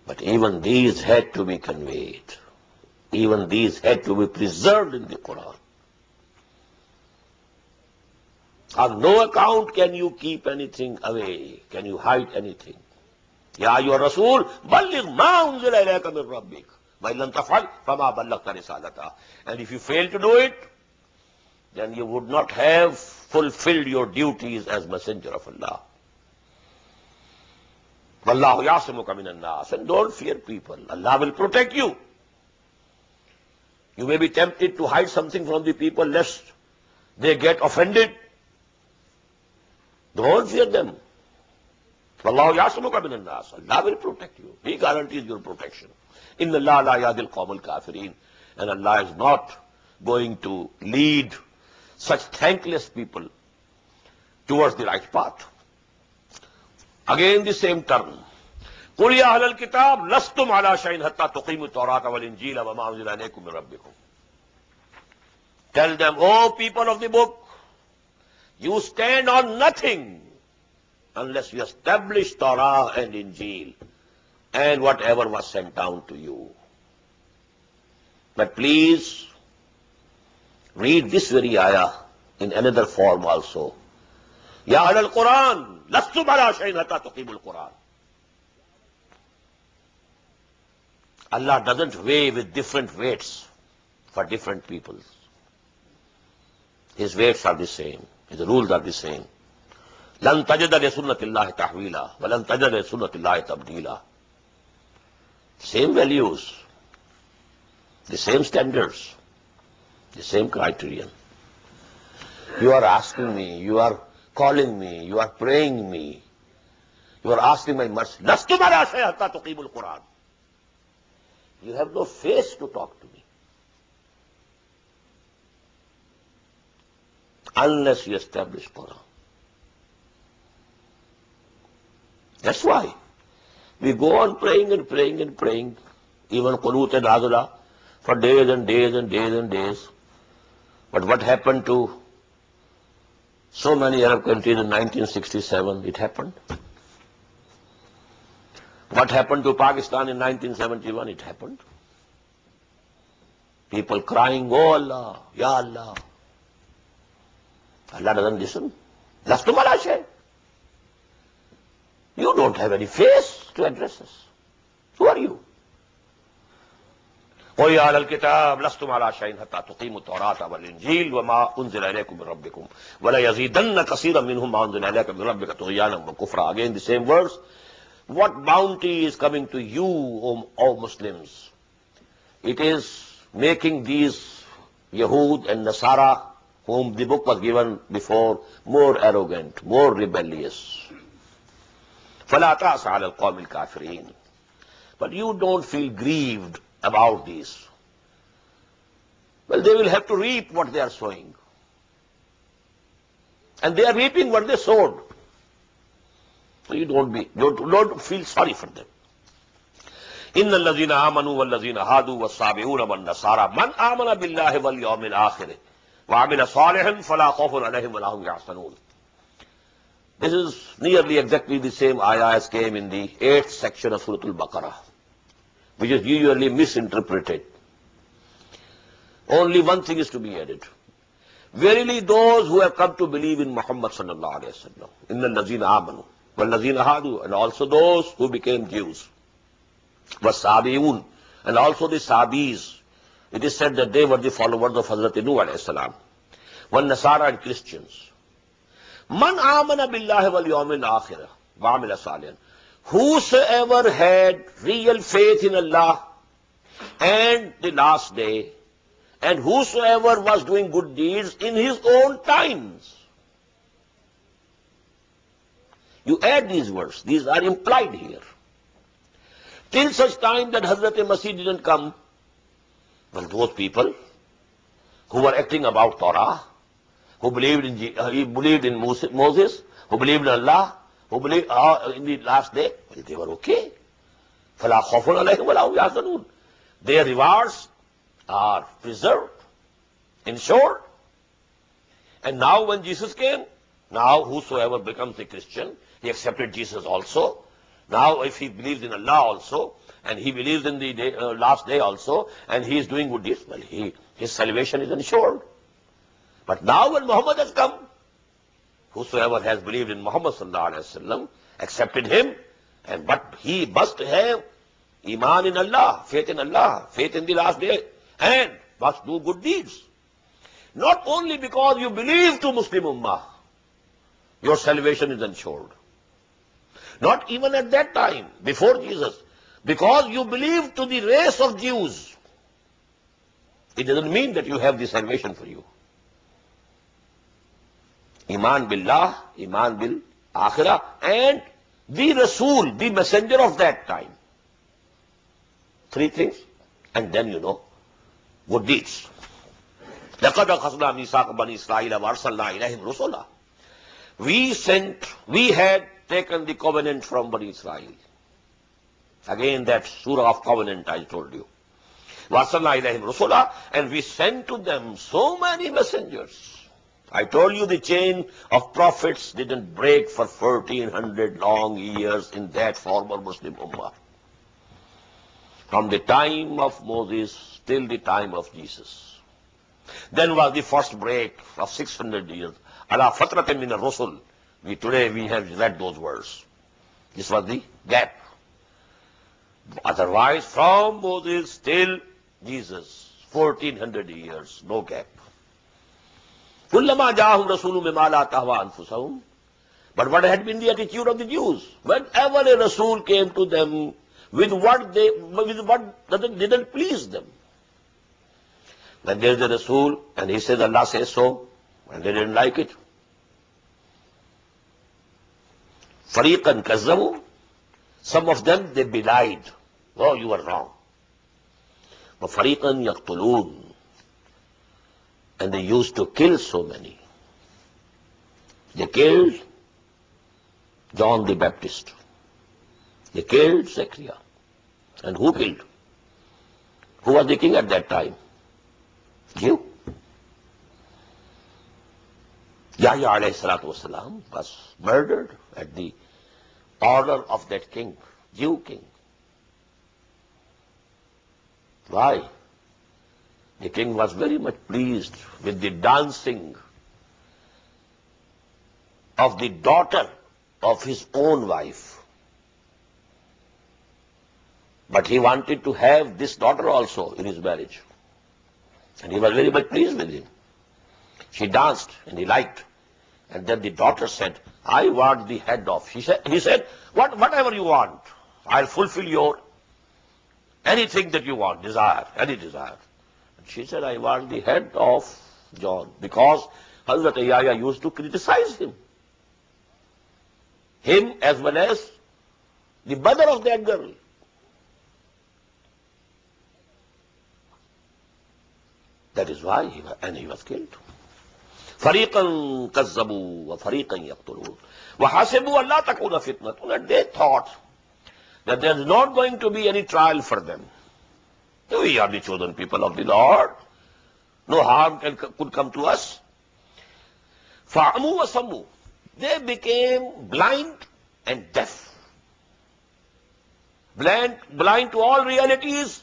S1: But even these had to be conveyed. Even these had to be preserved in the Quran. On no account can you keep anything away. Can you hide anything? Ya ayyuhar rasul balligh ma unzila ilayka min rabbik wa in lam taf'al fama ballaghta risalata. And if you fail to do it, then you would not have fulfilled your duties as messenger of Allah. Wallahu ya'simuka minan nas. And don't fear people. Allah will protect you. You may be tempted to hide something from the people lest they get offended. Don't fear them. Wallahu ya'simuka minan nas. Allah will protect you. He guarantees your protection. Inna Allah la yahdil qawmal kafirin. And Allah is not going to lead such thankless people towards the right path. Again the same term. قُلْ يَا أَهْلَ الْكِتَابِ لَسْتُمْ عَلَى شَيْءٍ حَتَّى تُقِيمُوا التَّوْرَاةَ وَالْإِنْجِيلَ وَمَا أُنزِلَ إِلَيْكُم مِّن رَّبِّكُمْ. Tell them, O people of the book, you stand on nothing unless you establish Torah and Injil and whatever was sent down to you. But please read this very ayah in another form also. Ya ahlal Quran, lastum ala shay'in hatta tuqimul Quran. Allah doesn't weigh with different weights for different peoples. His weights are the same. His rules are the same. لن تجد لسنة الله تحويلا ولن تجد لسنة الله تبديلا. Same values, the same standards, the same criterion. You are asking me, you are calling me, you are praying me, you are asking my mercy. لستم على شيء حتى تقيموا القرآن. You have no face to talk to me unless you establish Torah. That's why we go on praying and praying and praying, even Qunut and Adula, for days and days and days and days. But what happened to so many Arab countries in 1967? It happened. What happened to Pakistan in 1971? It happened. People crying, Oh Allah, Ya Allah. Allah doesn't listen. Lastum ala shay. You don't have any face to address us. Who are you? قُلْ يَا أَهْلَ الْكِتَابِ لَسْتُمْ عَلَىٰ شَيْءٍ حَتَّىٰ تُقِيمُوا التَّوْرَاةَ وَالْإِنْجِيلَ وَمَا أُنزِلَ إِلَيْكُم مِّن رَّبِّكُمْ وَلَيَزِيدَنَّ كَثِيرًا مِّنْهُم مَّا أُنزِلَ إِلَيْكَ مِن رَّبِّكَ طُغْيَانًا وَكُفْرًا. Again the same verse. What bounty is coming to you, O Muslims? It is making these Yahud and Nasara, whom the book was given before, more arrogant, more rebellious. فَلَا تَأْسَ عَلَى الْقَوْمِ الْكَافِرِينَ. But you don't feel grieved about this. Well, they will have to reap what they are sowing. And they are reaping what they sowed. So you don't feel sorry for them. إِنَّ الَّذِينَ آمَنُوا وَالَّذِينَ هَادُوا وَالصَّابِئُونَ وَالنَّصَارَى مَنْ آمَنَ بِاللَّهِ وَالْيَوْمِ الْآخِرِ وَعَمِلَ صَالِحًا فَلَا خَوْفٌ عَلَيْهِمْ وَلَا هُمْ يَحْزَنُونَ. This is nearly exactly the same ayah as came in the 8th section of Surah Al-Baqarah, which is usually misinterpreted. Only one thing is to be added. Verily those who have come to believe in Muhammad sallallahu alayhi wa sallam, inna allazina amanu, wallazina hadu, and also those who became Jews, was-sabi'un, and also the Sabis. It is said that they were the followers of Hazrat Nuh alayhi salam, wal-Nasara and Christians. Man amana billahi wal yawmil akhirah wa amila salihan. Whosoever had real faith in Allah and the last day, and whosoever was doing good deeds in his own times. You add these words, these are implied here. Till such time that Hazrat Masih didn't come, well, those people who were acting about Torah, who believed in Moses, who believed in Allah, who believed in the last day, well, they were okay. فَلَا خَوْفٌ عَلَيْهِمْ وَلَا هُمْ يَحْزَنُونَ. Their rewards are preserved, ensured. And now when Jesus came, now whosoever becomes a Christian, he accepted Jesus also. Now if he believes in Allah also, and he believes in the last day also, and he is doing good deeds, well, his salvation is ensured. But now when Muhammad has come, whosoever has believed in Muhammad sallallahu alaihi wasallam, accepted him, but he must have Iman in Allah, faith in the last day, and must do good deeds. Not only because you believe to Muslim Ummah, your salvation is ensured. Not even at that time, before Jesus, because you believe to the race of Jews. It doesn't mean that you have the salvation for you. Iman billah, Iman bil akhirah, and the Rasul, the messenger of that time. Three things, and then good deeds. لَقَدْ أَخَذْنَا مِيثَاقَ بَنِي إِسْرَائِيلَ وَأَرْسَلْنَا إِلَيْهِمْ رُسُلًا. We had taken the covenant from Bani Israel. Again, that surah of covenant I told you. وَأَرْسَلْنَا إِلَيْهِمْ رُسُلًا, and we sent to them so many messengers. I told you the chain of prophets didn't break for 1400 long years in that former Muslim Ummah. From the time of Moses till the time of Jesus. Then was the first break of 600 years. Ala fatratin min ar-rusul. Today we have read those words. This was the gap. Otherwise, from Moses till Jesus, 1400 years, no gap. كُلَّمَا جَاءَهُمْ رَسُولٌ بِمَا لَا تَهْوَىٰ أَنفُسَهُمْ. But what had been the attitude of the Jews? Whenever a Rasul came to them with what didn't please them. When there's a Rasul and he says Allah says so, and they didn't like it. فَرِيقًا كَذَّبُوا. Some of them they belied. Oh, you were wrong. وَفَرِيقًا يَقْتُلُونَ. And they used to kill so many. They killed John the Baptist. They killed Zechariah. And who killed? Who was the king at that time? Jew. Yahya alayhi salatu wasalam was murdered at the order of that king, Jew king. Why? The king was very much pleased with the dancing of the daughter of his own wife. But he wanted to have this daughter also in his marriage. And he was very much pleased with him. She danced and he liked. And then the daughter said, I want the head of. He said, whatever you want, I'll fulfill your anything that you want, desire, any desire. And she said, I want the head of John, because Hazrat Yahya used to criticize him. Him as well as the mother of that girl. That is why he was killed. فَرِيقًا كَذَّبُوا وَفَرِيقًا يَقْتُلُونَ وَحَسِبُوا أَلَّا تَكُونَ فِتْنَةٌ. And they thought that there is not going to be any trial for them. We are the chosen people of the Lord. No harm could come to us. فَعَمُوا وَصَمُّوا. They became blind and deaf. Blind to all realities,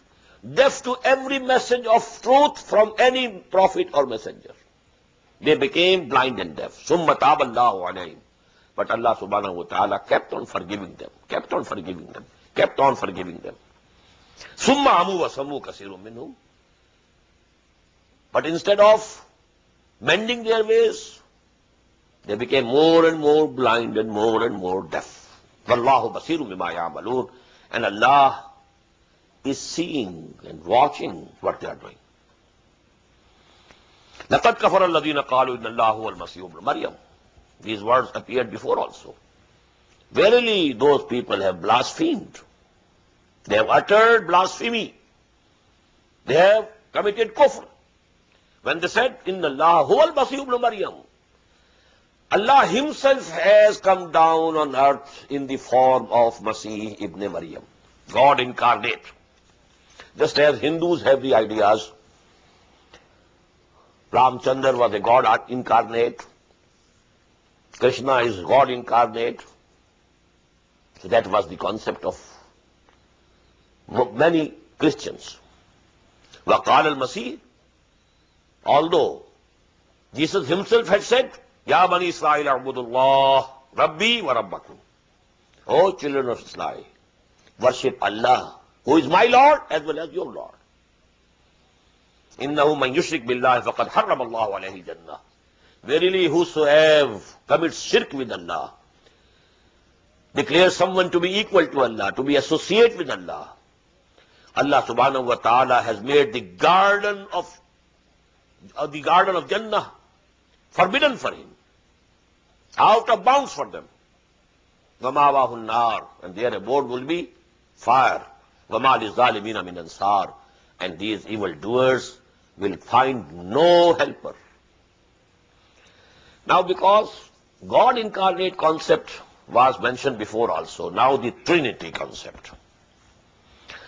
S1: deaf to every message of truth from any prophet or messenger. They became blind and deaf. ثُمَّ تَابَ اللَّهُ عَلَيْهِمْ. But Allah subhanahu wa ta'ala kept on forgiving them, kept on forgiving them, kept on forgiving them. ثُمَّ عَمُوا وَصَمُّوا كَثِيرٌ مِّنْهُمْ. But instead of mending their ways, they became more and more blind and more deaf. وَاللَّهُ بَصِيرٌ بِمَا يَعْمَلُونَ. And Allah is seeing and watching what they are doing. لَقَدْ كَفَرَ الَّذِينَ قَالُوا إِنَّ اللَّهَ هُوَ الْمَسِيحُ ابْنُ مَرْيَمَ. These words appeared before also. Verily, those people have blasphemed. They have uttered blasphemy. They have committed kufr. When they said, Inna Allah huwa al-Masih ibn Maryam, Allah himself has come down on earth in the form of Masih ibn Maryam, God incarnate. Just as Hindus have the ideas, Ramchandra was a God incarnate, Krishna is God incarnate. So that was the concept of many Christians. وَقَالَ الْمَسِيحِ. Although Jesus himself had said, Ya Bani Israel a'budullah Rabbi wa Rabbakum. O children of Israel, worship Allah, who is my Lord as well as your Lord. إِنَّهُ مَنْ يُشْرِكْ بِاللَّهِ فَقَدْ حَرَّمَ اللَّهُ عَلَيْهِ الْجَنَّةَ. Verily, whosoever commits shirk with Allah, declares someone to be equal to Allah, to be associate with Allah, Allah subhanahu wa ta'ala has made the garden of Jannah forbidden for him. out of bounds for them. وَمَأْوَاهُ النَّارُ, and their abode will be fire. وَمَا لِلظَّالِمِينَ مِنْ أَنصَارٍ, and these evildoers will find no helper. Now, because God incarnate concept was mentioned before also, now the Trinity concept.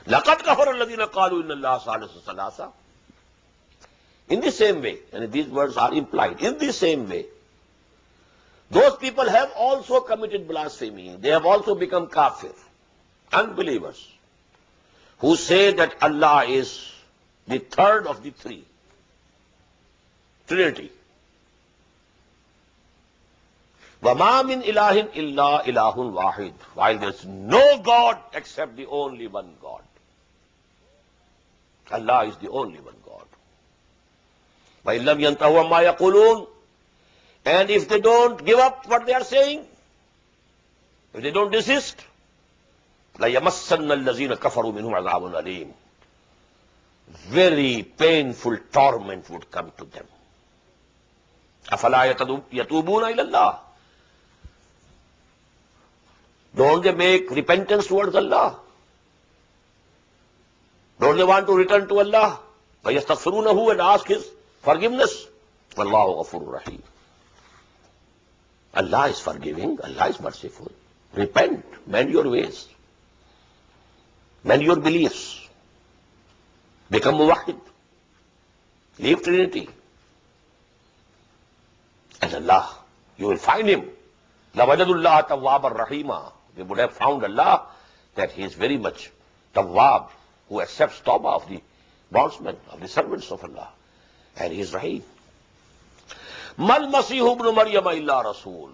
S1: لَقَدْ كَفَرَ الَّذِينَ قَالُوا إِنَّ اللَّهَ ثَالِثُ ثَلَاثَةٍ. In the same way, and these words are implied, in the same way, those people have also committed blasphemy. They have also become kafir, unbelievers, who say that Allah is the third of the three. Trinity. وَمَا مِنْ إِلَٰهٍ إِلَّا إِلَٰهٌ وَاحِدٌ. While there is no God except the only one God. Allah is the only one God. وَإِن لَّمْ يَنْتَهُوا عَمَّا يَقُولُونَ. And if they don't give up what they are saying, if they don't desist, لَيَمَسَّنَّ الَّذِينَ كَفَرُوا مِنْهُمْ عَذَابٌ أَلِيمٌ. Very painful torment would come to them. أَفَلَا يَتُوبُونَ إِلَى اللَّهِ. Don't they make repentance towards Allah? Don't they want to return to Allah? وَيَسْتَغْفِرُونَهُ, and ask His forgiveness. وَاللَّهُ غَفُورٌ رَحِيمٌ. Allah is forgiving, Allah is merciful. Repent, mend your ways, mend your beliefs, become muwahhid, leave Trinity. And Allah, you will find Him. لَوَجَدُ اللَّهَ تَوَّابًا رَحِيمًا. They would have found Allah, that He is very much Tawwab, who accepts tawbah of the bondsmen, of the servants of Allah. And He is Rahim. Mal Masih ibn Maryam illa Rasul.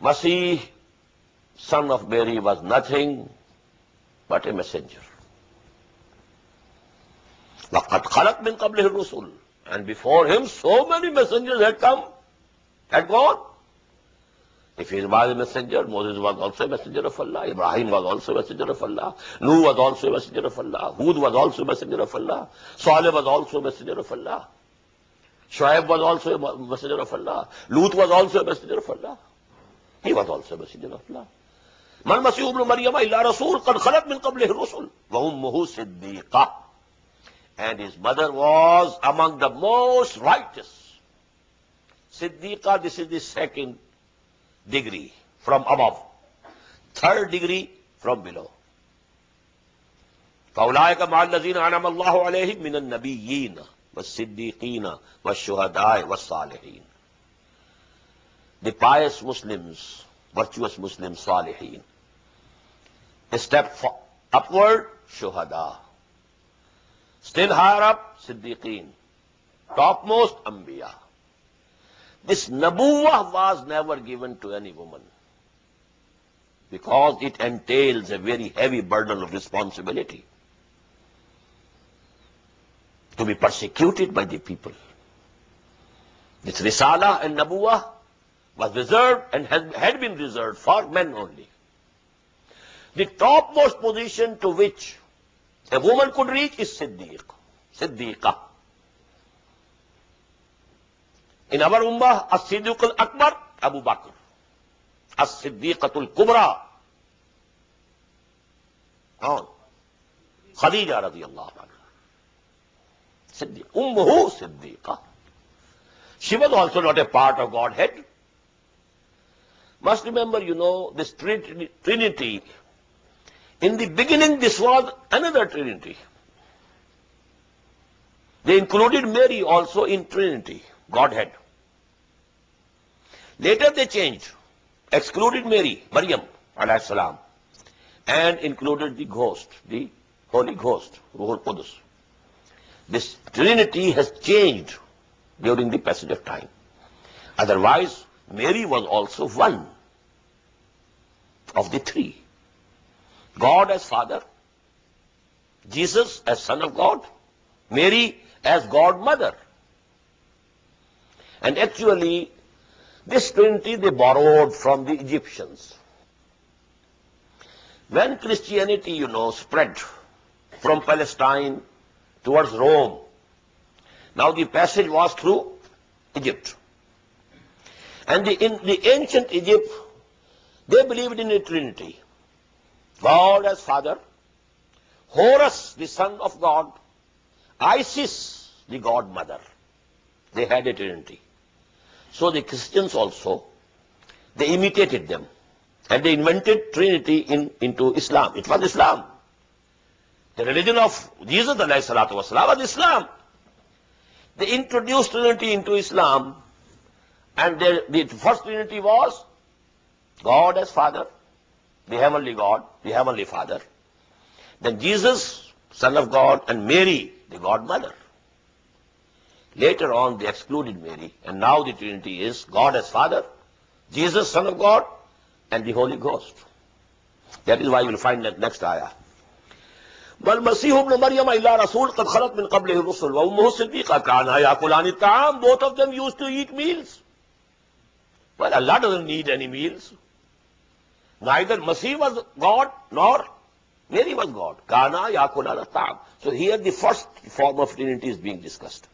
S1: Masih, son of Mary, was nothing but a messenger. وَقَدْ خَلَتْ مِنْ قَبْلِهِ الرُّسُلُ. And before him, so many messengers had come, had gone. If he was a messenger, Moses was also a messenger of Allah, Ibrahim was also a messenger of Allah, Nuh was also a messenger of Allah, Hud was also a messenger of Allah, Saleh was also a messenger of Allah, Shuaib was also a messenger of Allah, Lut was also a messenger of Allah. He was also a messenger of Allah. Man Masih ibn Maryam illa Rasul qad khalat min qablihi ar-rusul wa ummuhu siddiqah. And his mother was among the most righteous. Siddiqah, this is the second degree from above. Third degree from below. فَأُولَٰئِكَ مَعَ الَّذِينَ أَنْعَمَ اللَّهُ عَلَيْهِم مِّنَ النَّبِيِّينَ وَالصِّدِّيقِينَ وَالشُّهَدَاءِ وَالصَّالِحِينَ. The pious Muslims, virtuous Muslims, Salihin. A step upward, Shuhada. Still higher up, Siddiqeen. Topmost, Anbiya. This Nabuwah was never given to any woman, because it entails a very heavy burden of responsibility to be persecuted by the people. This Risala and Nabuwah was reserved and had been reserved for men only. The topmost position to which a woman could reach is Siddiqah. In our ummah, As-Siddiq al-Akbar, Abu Bakr. As-Siddiqatul Kubra, Khadija radiyallahu anha. Ummuhu Siddiqah. She was also not a part of Godhead. Must remember, this Trinity. In the beginning, this was another Trinity. They included Mary also in Trinity, Godhead. Later they changed, excluded Mary, Maryam, alayhi salam, and included the Ghost, the Holy Ghost, Ruhul Qudus. This Trinity has changed during the passage of time. Otherwise, Mary was also one of the three. God as Father, Jesus as Son of God, Mary as God Mother. And actually, this Trinity they borrowed from the Egyptians. When Christianity, spread from Palestine towards Rome, now the passage was through Egypt. And in the ancient Egypt, they believed in a trinity. God as Father, Horus, the son of God, Isis, the God mother. They had a trinity. So the Christians also, they imitated them. And they invented Trinity into Islam. It was Islam. The religion of Jesus ﷺ was Islam. They introduced Trinity into Islam, and the first Trinity was God as Father, the heavenly God, the heavenly Father. Then Jesus, Son of God, and Mary, the God Mother. Later on, they excluded Mary, and now the Trinity is God as Father, Jesus, Son of God, and the Holy Ghost. That is why you will find that next ayah. وَالْمَسِيحُ ابْنُ مَرْيَمَ إِلَّا رَسُولٌ قَدْ خَلَتْ مِنْ قَبْلِهِ الرُّسُلُ وَأُمُّهُ صِدِّيقَةٌ كَانَا يَأْكُلَانِ الطَّعَامَ. Both of them used to eat meals. Well, Allah doesn't need any meals. Neither Masih was God nor Mary was God. كَانَا يَأْكُلَانِ الطَّعَامَ. So here the first form of Trinity is being discussed.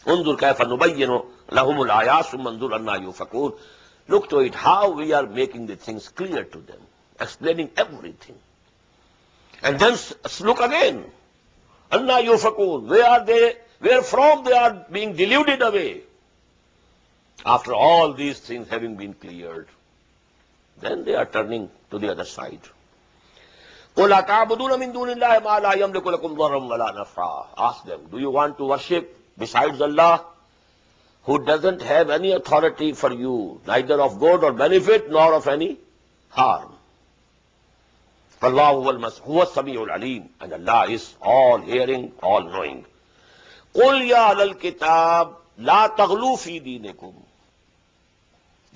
S1: انظُرْ كَيْفَ نُبَيِّنُ لَهُمُ الْآيَاتِ ثُمَّ انظُرْ أَنَّىٰ يُؤْفَكُونَ. Look to it, how we are making the things clear to them, explaining everything. And then look again. Anna yufakun. Where are they? Where from they are being deluded away? After all these things having been cleared, then they are turning to the other side. قُلْ أَتَعْبُدُونَ مِن دُونِ اللَّهِ مَا لَا يَمْلِكُ لَكُمْ ضَرًّا وَلَا نَفْعًا. Ask them, do you want to worship besides Allah, who doesn't have any authority for you, neither of good or benefit, nor of any harm? فَاللَّهُ هُوَ السَّمِيعُ الْعَلِيمُ. And Allah is all hearing, all knowing. قُلْ يَا أَهْلَ الْكِتَابِ لَا تَغْلُوا فِي دِينِكُمْ.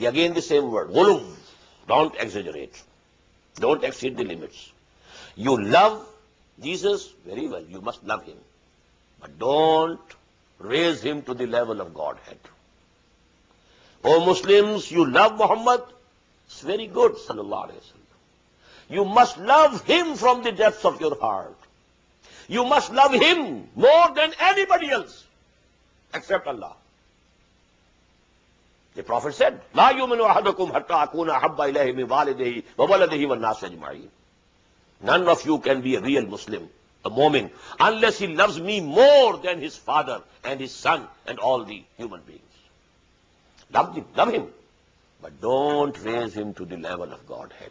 S1: Again the same word, غُلُو. Don't exaggerate. Don't exceed the limits. You love Jesus, very well, you must love him. But don't raise him to the level of Godhead. O Muslims, you love Muhammad, it's very good, sallallahu alayhi wa sallam. You must love him from the depths of your heart. You must love him more than anybody else, except Allah. The Prophet said, لَا يُؤْمِنُ أَحَدُكُمْ حَتَّى أَكُونَ أَحَبَّ إِلَيْهِ مِنْ وَالِدِهِ وَوَلَدِهِ وَالنَّاسِ أَجْمَعِينَ. None of you can be a real Muslim, a mu'min, unless he loves me more than his father and his son and all the human beings. Love him, but don't raise him to the level of Godhead.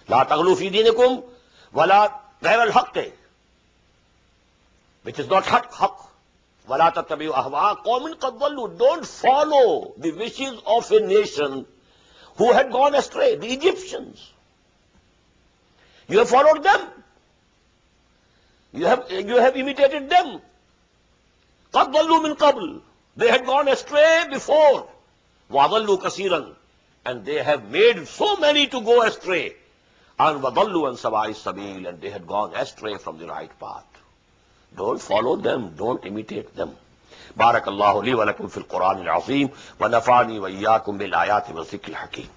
S1: لا تغلوا في دينكم ولا غير الحق, which is not haq. ولا تتبعوا أهواء قوم قد ضلوا. Don't follow the wishes of a nation who had gone astray, the Egyptians. You have followed them. You have imitated them. قد ضلوا من قبل. They had gone astray before. وَضَلُّوا كَثِيرًا. And they have made so many to go astray. And وَضَلُّوا عَنْ سَوَاءِ السَّبِيلِ. And they had gone astray from the right path. Don't follow them. Don't imitate them. بارك الله لي ولكم في القرآن العظيم ونفعني وإياكم بالآيات والذكر الحكيم.